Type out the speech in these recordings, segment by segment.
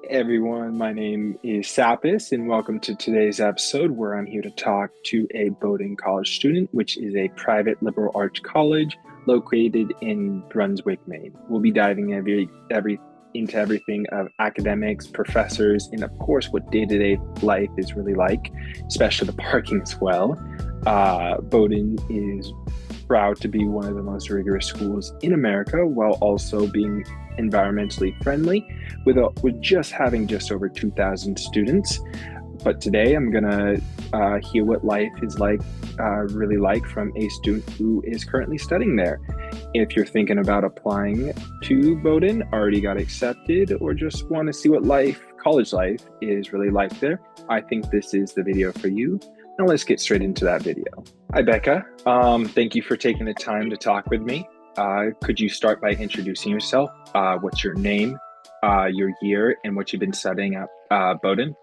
Everyone, my name is Sapis, and welcome to today's episode where I'm here to talk to a Bowdoin College Student, which is a private liberal arts college located in Brunswick, Maine. We'll be diving into everything of academics, professors, and of course, what day-to-day life is really like, especially the parking as well. Bowdoin is proud to be one of the most rigorous schools in America while also being environmentally friendly with just having just over 2,000 students. But today I'm gonna hear what life is like, really like from a student who is currently studying there. If you're thinking about applying to Bowdoin, already got accepted, or just want to see what college life is really like there, I think this is the video for you. Now let's get straight into that video. Hi, Becca. Thank you for taking the time to talk with me. Could you start by introducing yourself? What's your name, your year, and what you've been studying at Bowdoin?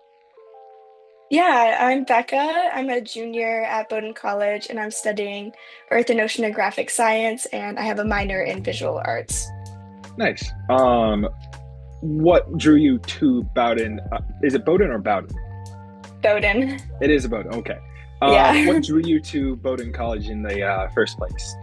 Yeah, I'm Becca. I'm a junior at Bowdoin College and I'm studying Earth and Oceanographic Science and I have a minor in visual arts. Nice. What drew you to Bowdoin? Is it Bowdoin or Bowdoin? Bowdoin. It is a Bowdoin. Okay. Yeah. What drew you to Bowdoin College in the first place?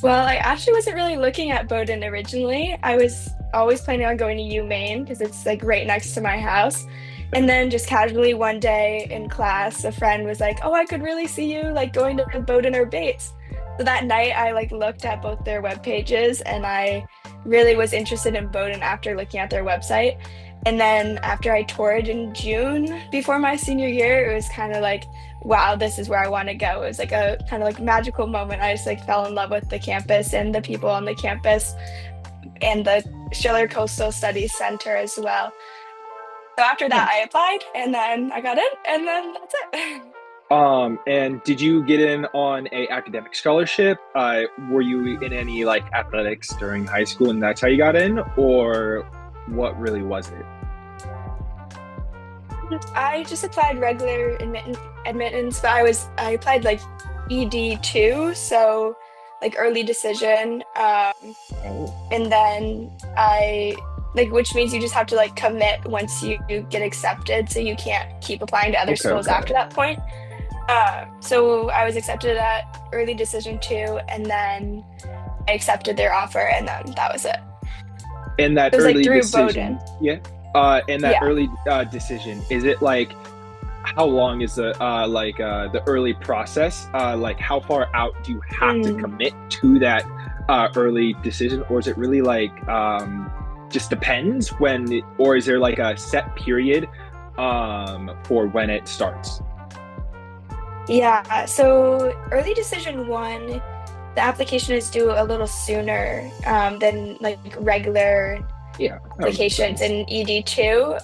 Well, I actually wasn't really looking at Bowdoin originally. I was always planning on going to Maine because it's like right next to my house. And then just casually one day in class, a friend was like, "Oh, I could really see you like going to Bowdoin or Bates." So that night I like looked at both their web pages and I really was interested in Bowdoin after looking at their website. And then after I toured in June before my senior year, it was kind of like, wow, this is where I want to go. It was like a kind of like magical moment. I just like fell in love with the campus and the people on the campus and the Schiller Coastal Studies Center as well. So after that, I Nice. applied and then I got in and then that's it. And did you get in on a academic scholarship? Were you in any like athletics during high school, and that's how you got in, or what really was it? I just applied regular admittance, but I applied like ED2, so like early decision. Oh, And then I like which means you just have to like commit once you get accepted, so you can't keep applying to other okay, schools okay. after that point. So I was accepted at early decision two, and then I accepted their offer, and then that was it. In that It was like early through decision, Bowdoin. yeah. In that Yeah. early decision, is it like how long is the early process? Like how far out do you have to Mm. commit to that early decision, or is it really like just depends or is there like a set period for when it starts? Yeah. So early decision one, the application is due a little sooner than like regular Yeah, that would make applications sense. in ED2.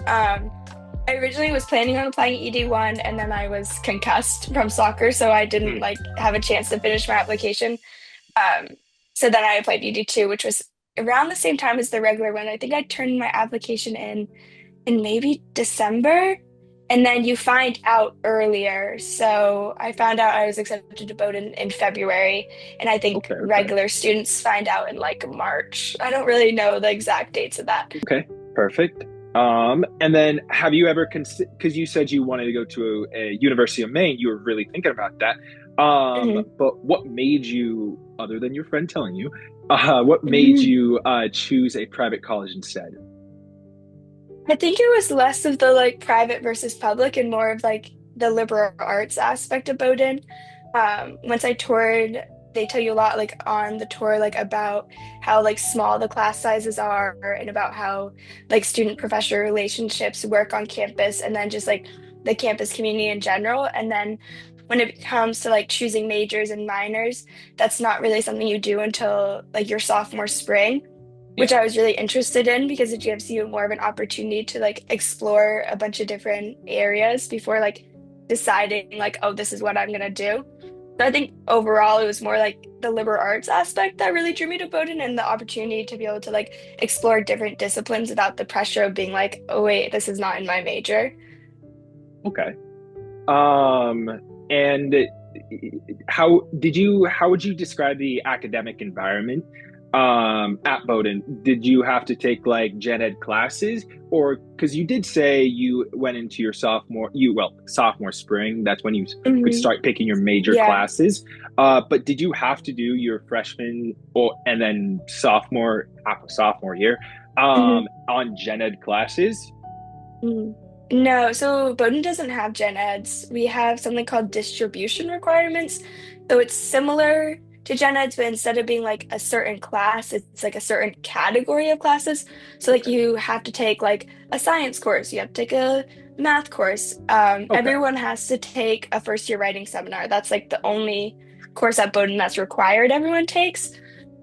I originally was planning on applying ED1 and then I was concussed from soccer, so I didn't Hmm. like have a chance to finish my application. Um, so then I applied ED2, which was around the same time as the regular one. I think I turned my application in maybe December, and then you find out earlier. So I found out I was accepted to Bowdoin in February, and I think Okay, okay. regular students find out in like March. I don't really know the exact dates of that. Okay, perfect. And then have you ever because you said you wanted to go to a University of Maine, you were really thinking about that. But what made you, other than your friend telling you, what made Mhm. you choose a private college instead? I think it was less of the like private versus public and more of like the liberal arts aspect of Bowdoin. Once I toured, they tell you a lot like on the tour like about how like small the class sizes are and about how like student professor relationships work on campus and then just like the campus community in general. And then when it comes to like choosing majors and minors, that's not really something you do until like your sophomore spring, which Yeah. I was really interested in because it gives you more of an opportunity to like explore a bunch of different areas before like deciding like, oh, this is what I'm gonna do. So I think overall it was more like the liberal arts aspect that really drew me to Bowdoin and the opportunity to be able to like explore different disciplines without the pressure of being like, oh wait, this is not in my major. Okay. Um, and how would you describe the academic environment At Bowdoin, did you have to take like gen ed classes, or because you did say you went into your sophomore spring, that's when you could Hmm. start picking your major Yeah. classes. But did you have to do your freshman or and then half of sophomore year Hmm. on gen ed classes? Hmm. No, so Bowdoin doesn't have gen eds. We have something called distribution requirements. So it's similar to gen eds, but instead of being like a certain class, it's like a certain category of classes. So like Okay. you have to take like a science course, you have to take a math course. Okay. Everyone has to take a first year writing seminar. That's like the only course at Bowdoin that's required everyone takes.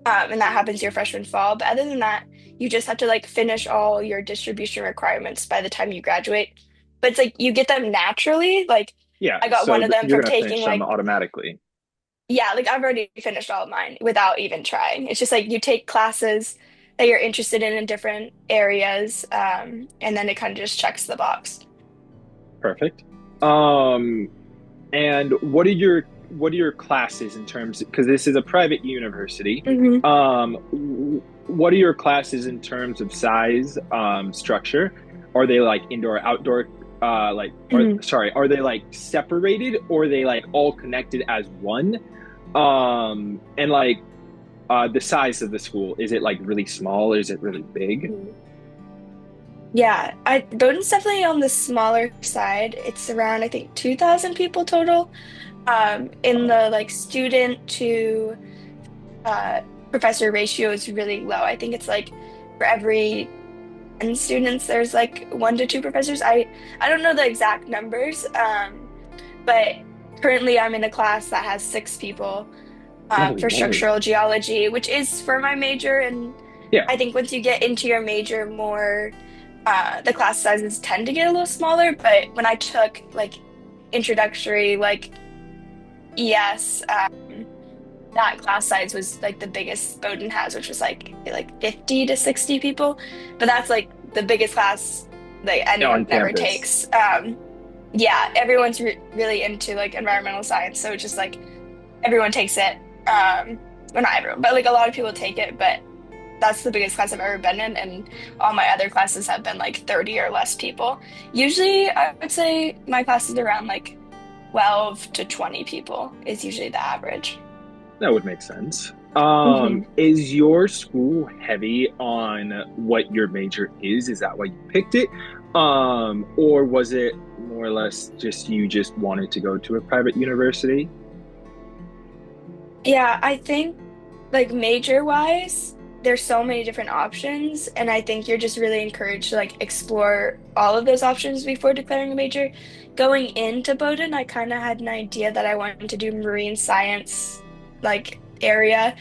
And that happens your freshman fall. But other than that, you just have to like finish all your distribution requirements by the time you graduate. But it's like you get them naturally. Like Yeah. I got So one of them you're from gonna taking finish them like, automatically. yeah, like I've already finished all of mine without even trying. It's just like you take classes that you're interested in different areas, and then it kind of just checks the box. Perfect. Um, And what are your classes in terms because this is a private university? Hmm. What are your classes in terms of size, structure? Are they like indoor, outdoor? Hmm. Are they like separated or are they like all connected as one? And like the size of the school, is it like really small? Or is it really big? Yeah, Bowdoin's definitely on the smaller side. It's around I think 2,000 people total. In the like student to uh, professor ratio is really low. I think it's like for every 10 students, there's like one to two professors. I don't know the exact numbers, but currently I'm in a class that has six people Holy for moly! structural geology, which is for my major. And Yeah. I think once you get into your major more, the class sizes tend to get a little smaller. But when I took like introductory, like ES, that class size was like the biggest Bowdoin has, which was like 50 to 60 people. But that's like the biggest class like anyone On ever campus. takes. Yeah, everyone's really into like environmental science, so it's just like everyone takes it. Well, not everyone, but like a lot of people take it. But that's the biggest class I've ever been in, and all my other classes have been like 30 or less people. Usually, I would say my class is around like 12 to 20 people is usually the average. That would make sense. Hmm. Is your school heavy on what your major is? Is that why you picked it? Or was it more or less just you just wanted to go to a private university? Yeah, I think like major wise, there's so many different options, and I think you're just really encouraged to like explore all of those options before declaring a major. Going into Bowdoin, I kind of had an idea that I wanted to do marine science like area.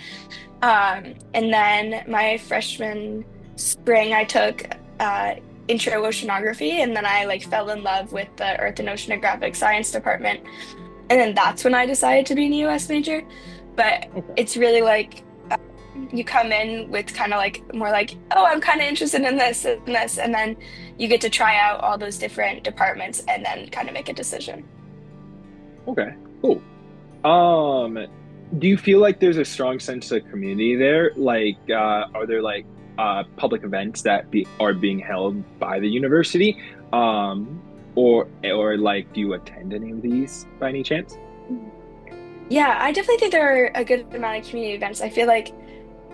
And then my freshman spring, I took intro oceanography, and then I like fell in love with the Earth and Oceanographic Science department. And then that's when I decided to be an US major. But Okay. it's really like you come in with kind of like more like, oh, I'm kind of interested in this and this. And then you get to try out all those different departments and then kind of make a decision. Okay. Cool. Um, do you feel like there's a strong sense of community there? Like, are there like public events that are being held by the university? Or like, do you attend any of these by any chance? Yeah, I definitely think there are a good amount of community events. I feel like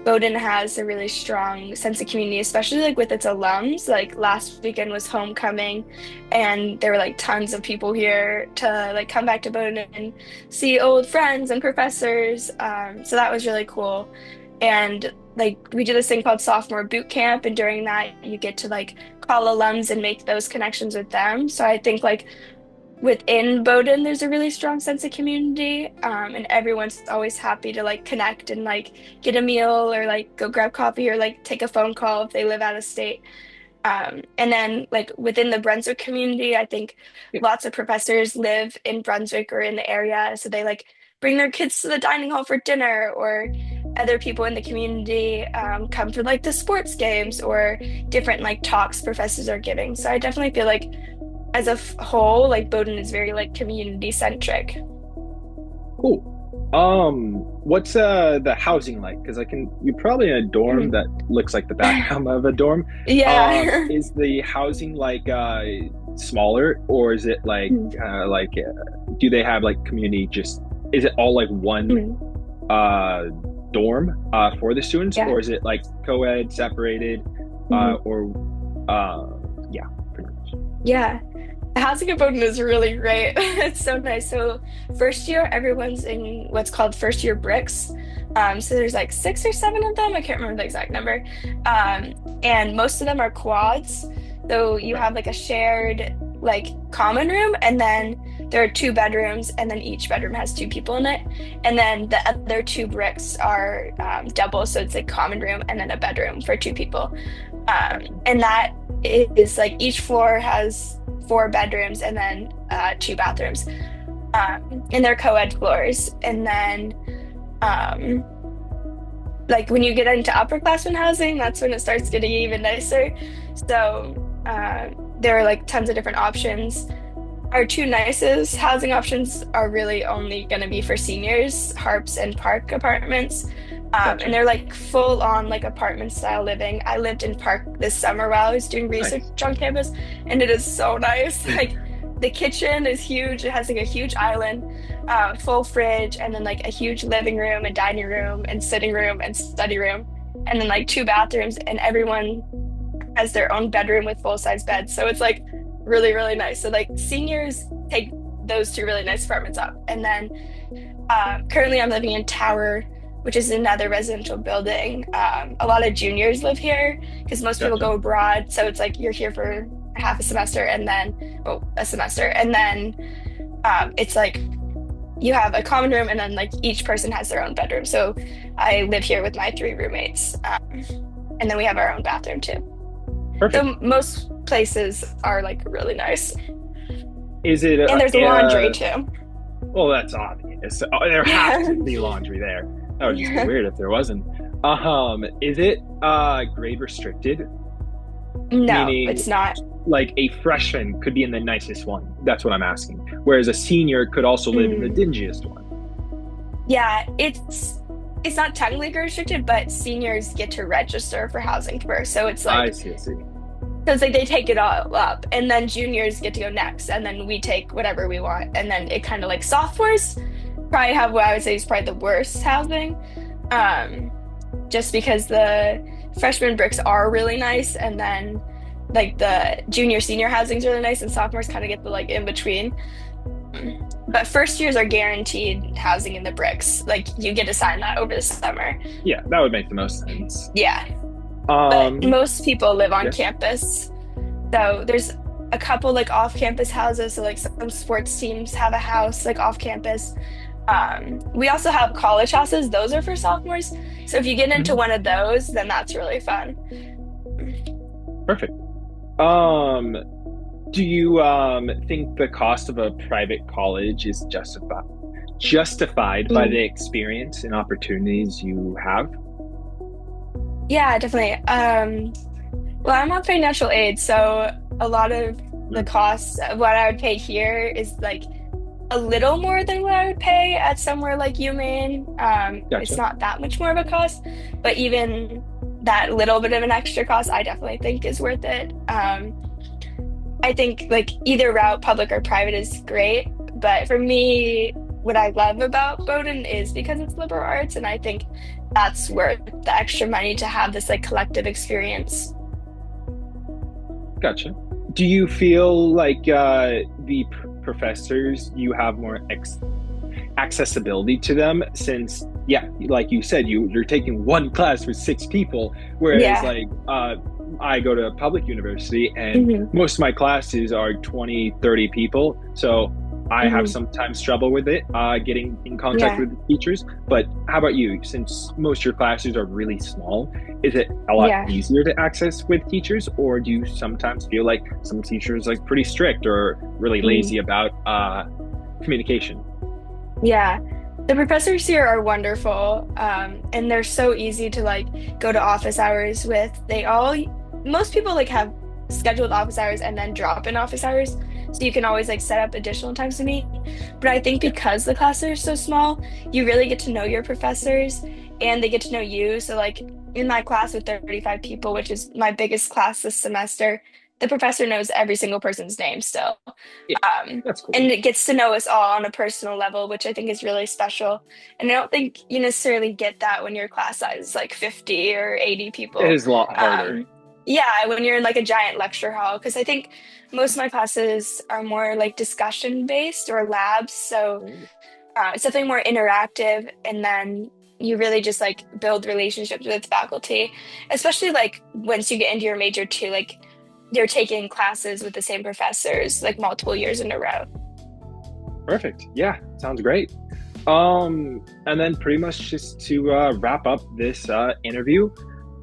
Bowdoin has a really strong sense of community, especially like with its alums. Like last weekend was homecoming, and there were like tons of people here to like come back to Bowdoin and see old friends and professors. So that was really cool. And like we did this thing called sophomore boot camp, and during that you get to like call alums and make those connections with them. So I think like within Bowdoin, there's a really strong sense of community, and everyone's always happy to like connect and like get a meal or like go grab coffee or like take a phone call if they live out of state. And then like within the Brunswick community, I think Yeah. lots of professors live in Brunswick or in the area, so they like bring their kids to the dining hall for dinner, or other people in the community come for like the sports games or different like talks professors are giving. So I definitely feel like as a whole, like Bowdoin is very like community centric. Cool. What's the housing like? Because you're probably in a dorm Mhm. that looks like the background of a dorm. Yeah. Is the housing like smaller, or is it do they have like community? Just is it all like one Mhm. uh dorm for the students, Yeah. or is it like co-ed separated? Mhm. Or uh yeah, pretty much. Yeah. Housing in Bowdoin is really great. It's so nice. So first year, everyone's in what's called first year bricks. So there's like six or seven of them. I can't remember the exact number. Um, and most of them are quads. So you Okay. have like a shared like common room, and then there are two bedrooms, and then each bedroom has two people in it. And then the other two bricks are double, so it's like common room and then a bedroom for two people. Gotcha. And that is like each floor has four bedrooms and then two bathrooms. And they're co-ed floors. And then um, like when you get into upperclassmen housing, that's when it starts getting even nicer. So there are like tons of different options. Our two nicest housing options are really only going to be for seniors, Harps and Park apartments. And Gotcha. they're like full on like apartment style living. I lived in Park this summer while I was doing research Nice. on campus, and it is so nice. Like the kitchen is huge. It has like a huge island, full fridge, and then like a huge living room and dining room and sitting room and study room, and then like two bathrooms, and everyone has their own bedroom with full size beds. So it's like really, really nice. So like seniors take those two really nice apartments up. And then currently I'm living in Tower, which is another residential building. A lot of juniors live here because most people Gotcha. go abroad. So it's like you're here for half a semester and then, well, a semester. And then it's like you have a common room and then like each person has their own bedroom. So I live here with my three roommates. And then we have our own bathroom too. Perfect. So most places are like really nice. Is it And there's laundry too. well, that's obvious. There has Yeah. to be laundry there. That would just be weird if there wasn't. Is it grade restricted? No, Meaning it's not. like a freshman could be in the nicest one. That's what I'm asking. Whereas a senior could also live in the Mm. dingiest one. Yeah, it's not technically restricted, but seniors get to register for housing first. So it's I like see, I see. because like they take it all up, and then juniors get to go next, and then we take whatever we want, and then it kind of like sophomores probably have what I would say is probably the worst housing, um, just because the freshman bricks are really nice, and then like the junior senior housing is really nice, and sophomores kind of get the like in between. But first years are guaranteed housing in the bricks. Like you get to sign that over the summer. Yeah, that would make the most sense. Yeah. But Um, most people live on yeah. campus. So there's a couple like off-campus houses. So like some sports teams have a house like off campus. We also have college houses. Those are for sophomores. So if you get into Mhm. one of those, then that's really fun. Perfect. Um, do you think the cost of a private college is justified by Mm. the experience and opportunities you have? Yeah, definitely. Well, I'm on financial aid, so a lot of the Mm, costs of what I would pay here is like a little more than what I would pay at somewhere like UMaine. It's gotcha. not that much more of a cost, but even that little bit of an extra cost, I definitely think is worth it. I think like either route, public or private, is great, but for me, what I love about Bowdoin is because it's liberal arts, and I think that's worth the extra money to have this like collective experience. Gotcha. Do you feel like the professors you have more accessibility to them since yeah, like you said, you're taking one class with six people, whereas Yeah. I go to a public university and Hmm. most of my classes are 20, 30 people. So I have Hmm. sometimes trouble with it, getting in contact Yeah. with the teachers. But how about you? Since most of your classes are really small, is it a lot Yeah. easier to access with teachers, or do you sometimes feel like some teachers like pretty strict or really Mm. lazy about communication? Yeah. The professors here are wonderful, and they're so easy to like go to office hours with. Most people like have scheduled office hours and then drop in office hours, so you can always like set up additional times to meet. But I think Yeah. because the classes are so small, you really get to know your professors and they get to know you. So, like in my class with 35 people, which is my biggest class this semester, the professor knows every single person's name still. Yeah. That's And cool. it gets to know us all on a personal level, which I think is really special. And I don't think you necessarily get that when your class size is like 50 or 80 It people. is a lot harder. Yeah, when you're in like a giant lecture hall, because I think most of my classes are more like discussion based or labs. So Ooh. it's definitely more interactive. And then you really just like build relationships with faculty, especially like once you get into your major too, like you're taking classes with the same professors like multiple years in a row. Perfect. Yeah, sounds great. And then pretty much just to wrap up this interview,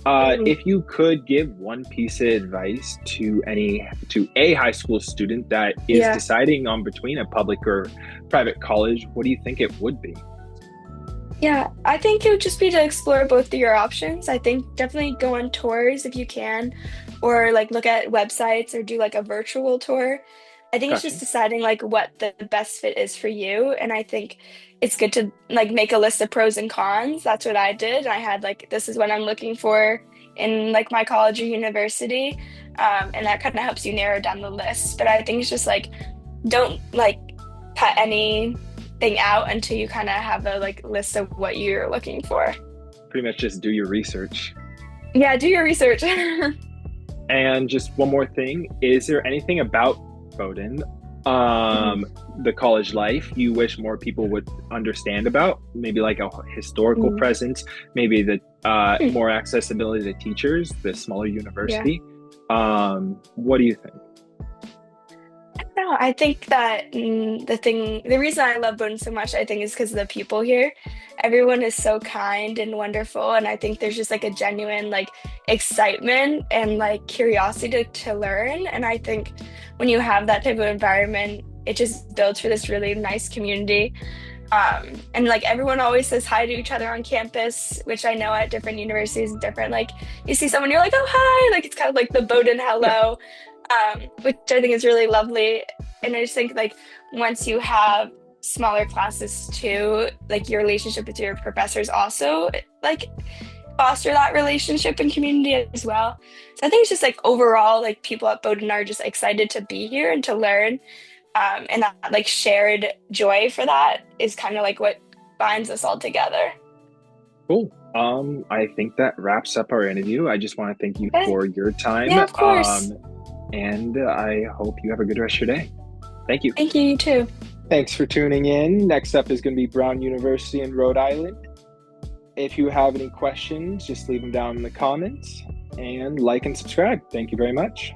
Mhm. if you could give one piece of advice to a high school student that is Yeah. deciding on between a public or private college, what do you think it would be? Yeah, I think it would just be to explore both of your options. I think definitely go on tours if you can, or like look at websites or do like a virtual tour. I think it's Gotcha. just deciding like what the best fit is for you. And I think it's good to like make a list of pros and cons. That's what I did. I had like, this is what I'm looking for in like my college or university. And that kind of helps you narrow down the list. But I think it's just like, don't like cut anything out until you kind of have a like list of what you're looking for. Pretty much just do your research. Yeah, do your research. And just one more thing, is there anything about Bowdoin, Mhm. um, the college life, you wish more people would understand about? Maybe like a historical Mhm. presence, maybe the Hmm. more accessibility to teachers, the smaller Yeah. university. What do you think? No, I think that the reason I love Bowdoin so much, I think, is because of the people here. Everyone is so kind and wonderful, and I think there's just like a genuine like excitement and like curiosity to learn. And I think when you have that type of environment, it just builds for this really nice community. And like everyone always says hi to each other on campus, which I know at different universities is different. Like you see someone, you're like, oh hi, like it's kind of like the Bowdoin Yeah, hello, which I think is really lovely. And I just think like once you have smaller classes too, like your relationship with your professors also like foster that relationship and community as well. So I think it's just like overall, like people at Bowdoin are just excited to be here and to learn. And that like shared joy for that is kind of like what binds us all together. cool. I think that wraps up our interview. I just want to thank you Okay. for your time. Yeah, of course. And I hope you have a good rest of your day. Thank you. Thank you, you too. Thanks for tuning in. Next up is going to be Brown University in Rhode Island. If you have any questions, just leave them down in the comments and like and subscribe. Thank you very much.